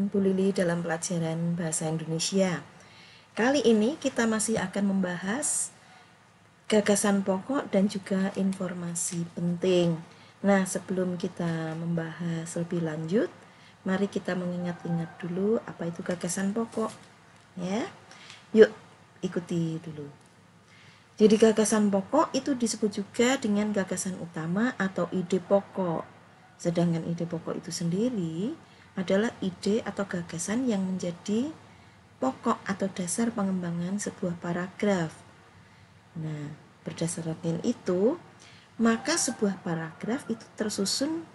Bu Lili dalam pelajaran Bahasa Indonesia. Kali ini kita masih akan membahas gagasan pokok dan juga informasi penting. Nah, sebelum kita membahas lebih lanjut, mari kita mengingat-ingat dulu apa itu gagasan pokok. Ya. Yuk, ikuti dulu. Jadi gagasan pokok itu disebut juga dengan gagasan utama atau ide pokok. Sedangkan ide pokok itu sendiri adalah ide atau gagasan yang menjadi pokok atau dasar pengembangan sebuah paragraf. Nah, berdasarkan itu, maka sebuah paragraf itu tersusun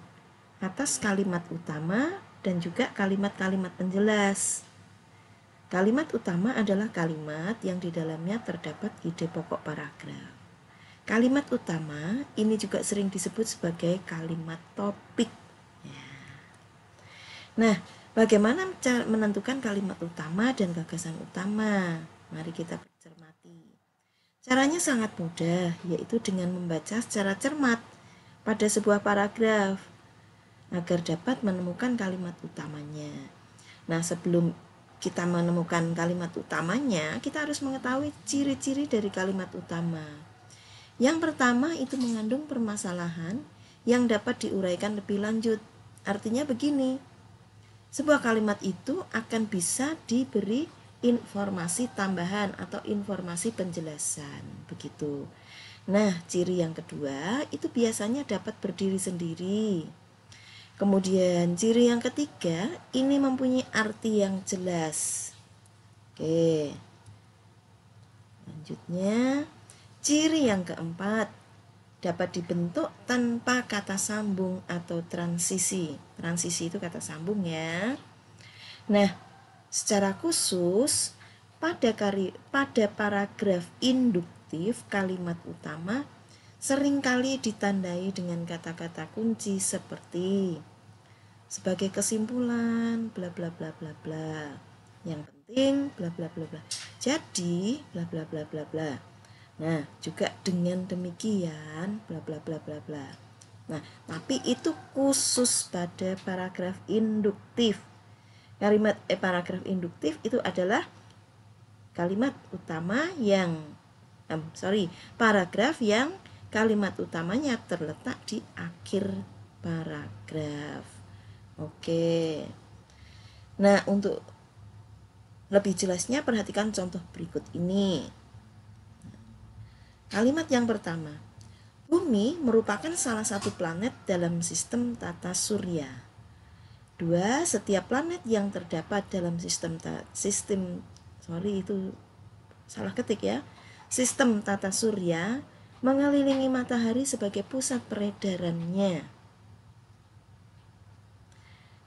atas kalimat utama dan juga kalimat-kalimat penjelas. Kalimat utama adalah kalimat yang di dalamnya terdapat ide pokok paragraf. Kalimat utama ini juga sering disebut sebagai kalimat topik. Nah, bagaimana cara menentukan kalimat utama dan gagasan utama? Mari kita cermati. Caranya sangat mudah, yaitu dengan membaca secara cermat pada sebuah paragraf agar dapat menemukan kalimat utamanya. Nah, sebelum kita menemukan kalimat utamanya, kita harus mengetahui ciri-ciri dari kalimat utama. Yang pertama itu mengandung permasalahan yang dapat diuraikan lebih lanjut. Artinya begini, sebuah kalimat itu akan bisa diberi informasi tambahan atau informasi penjelasan, begitu. Nah, ciri yang kedua itu biasanya dapat berdiri sendiri. Kemudian ciri yang ketiga ini mempunyai arti yang jelas. Oke. Lanjutnya, ciri yang keempat dapat dibentuk tanpa kata sambung atau transisi. Transisi itu kata sambung ya. Nah, secara khusus pada paragraf induktif kalimat utama seringkali ditandai dengan kata-kata kunci seperti sebagai kesimpulan bla bla bla bla bla. Yang penting bla bla bla bla. Jadi bla bla bla bla bla. Nah, juga dengan demikian bla bla bla bla bla. Nah, tapi itu khusus pada paragraf induktif. Paragraf induktif itu adalah kalimat utama yang paragraf yang kalimat utamanya terletak di akhir paragraf. Oke. Nah, untuk lebih jelasnya perhatikan contoh berikut ini. Kalimat yang pertama, Bumi merupakan salah satu planet dalam sistem tata surya. 2. Setiap planet yang terdapat dalam sistem tata surya mengelilingi matahari sebagai pusat peredarannya.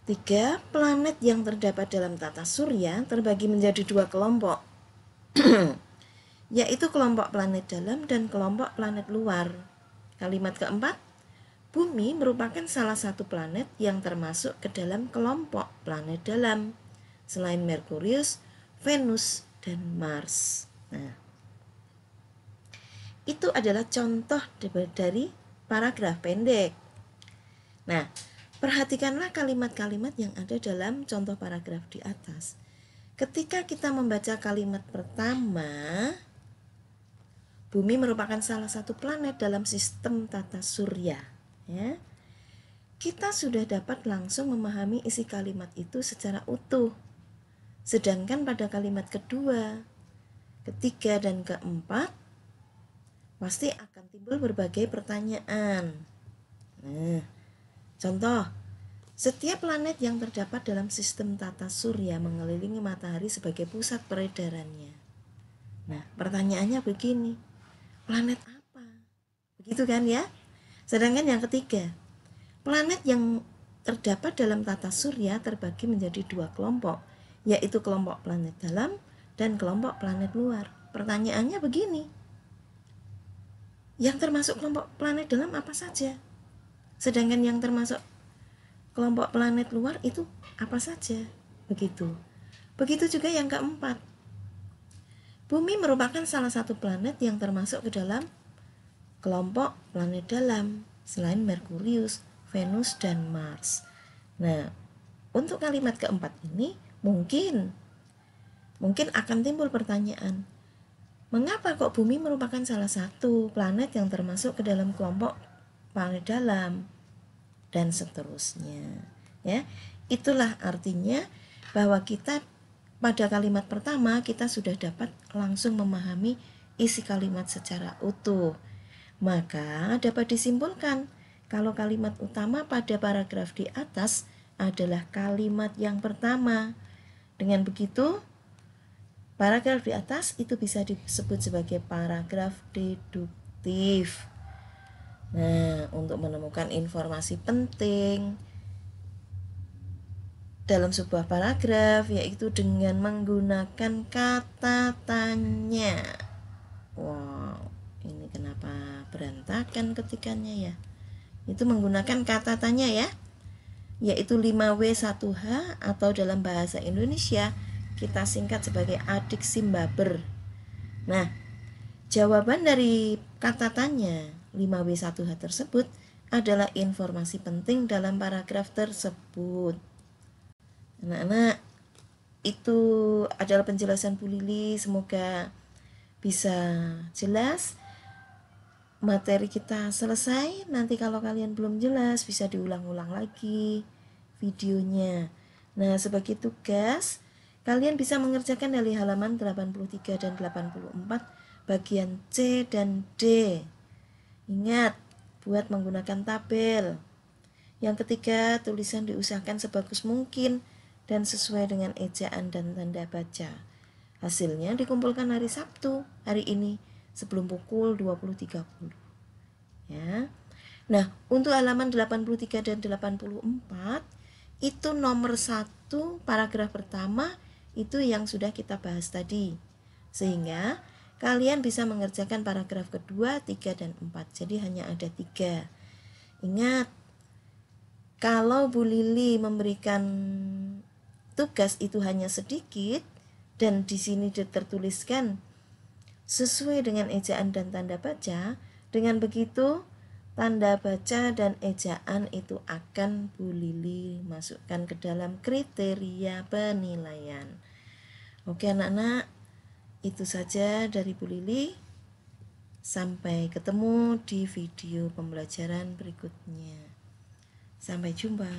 3. Planet yang terdapat dalam tata surya terbagi menjadi 2 kelompok. Yaitu kelompok planet dalam dan kelompok planet luar. Kalimat keempat, Bumi merupakan salah satu planet yang termasuk ke dalam kelompok planet dalam, selain Merkurius, Venus, dan Mars. Nah, itu adalah contoh dari paragraf pendek. Nah, perhatikanlah kalimat-kalimat yang ada dalam contoh paragraf di atas. Ketika kita membaca kalimat pertama, Bumi merupakan salah satu planet dalam sistem tata surya. Ya. Kita sudah dapat langsung memahami isi kalimat itu secara utuh. Sedangkan pada kalimat kedua, ketiga, dan keempat, pasti akan timbul berbagai pertanyaan. Nah, contoh, setiap planet yang terdapat dalam sistem tata surya mengelilingi matahari sebagai pusat peredarannya. Nah, pertanyaannya begini, planet apa? Begitu kan ya? Sedangkan yang ketiga, planet yang terdapat dalam tata surya terbagi menjadi 2 kelompok, yaitu kelompok planet dalam dan kelompok planet luar. Pertanyaannya begini, yang termasuk kelompok planet dalam apa saja? Sedangkan yang termasuk kelompok planet luar itu apa saja? Begitu. Begitu juga yang keempat, Bumi merupakan salah satu planet yang termasuk ke dalam kelompok planet dalam, selain Merkurius, Venus, dan Mars. Nah, untuk kalimat keempat ini mungkin akan timbul pertanyaan, mengapa kok bumi merupakan salah satu planet yang termasuk ke dalam kelompok planet dalam, dan seterusnya. Ya, itulah artinya bahwa kita pada kalimat pertama kita sudah dapat langsung memahami isi kalimat secara utuh. Maka dapat disimpulkan kalau kalimat utama pada paragraf di atas adalah kalimat yang pertama. Dengan begitu, paragraf di atas itu bisa disebut sebagai paragraf deduktif. Nah, untuk menemukan informasi penting dalam sebuah paragraf, yaitu dengan menggunakan kata tanya. Wow, ini kenapa berantakan ketikannya ya? Itu menggunakan kata tanya ya, yaitu 5W1H atau dalam bahasa Indonesia kita singkat sebagai adik simbaber. Nah, jawaban dari kata tanya 5W1H tersebut adalah informasi penting dalam paragraf tersebut. Anak-anak, itu adalah penjelasan Bu Lili, semoga bisa jelas. Materi kita selesai. Nanti kalau kalian belum jelas bisa diulang-ulang lagi videonya. Nah, sebagai tugas kalian bisa mengerjakan dari halaman 83 dan 84 bagian C dan D. Ingat, buat menggunakan tabel. Yang ketiga, tulisan diusahakan sebagus mungkin dan sesuai dengan ejaan dan tanda baca. Hasilnya dikumpulkan hari Sabtu, hari ini, sebelum pukul 20.30. Ya. Nah, untuk halaman 83 dan 84, itu nomor 1, paragraf pertama, itu yang sudah kita bahas tadi. Sehingga kalian bisa mengerjakan paragraf kedua, 3, dan 4. Jadi hanya ada 3. Ingat, kalau Bu Lili memberikan tugas itu hanya sedikit, dan di sini tertuliskan sesuai dengan ejaan dan tanda baca, dengan begitu tanda baca dan ejaan itu akan Bu Lili masukkan ke dalam kriteria penilaian. Oke anak-anak, itu saja dari Bu Lili. Sampai ketemu di video pembelajaran berikutnya. Sampai jumpa.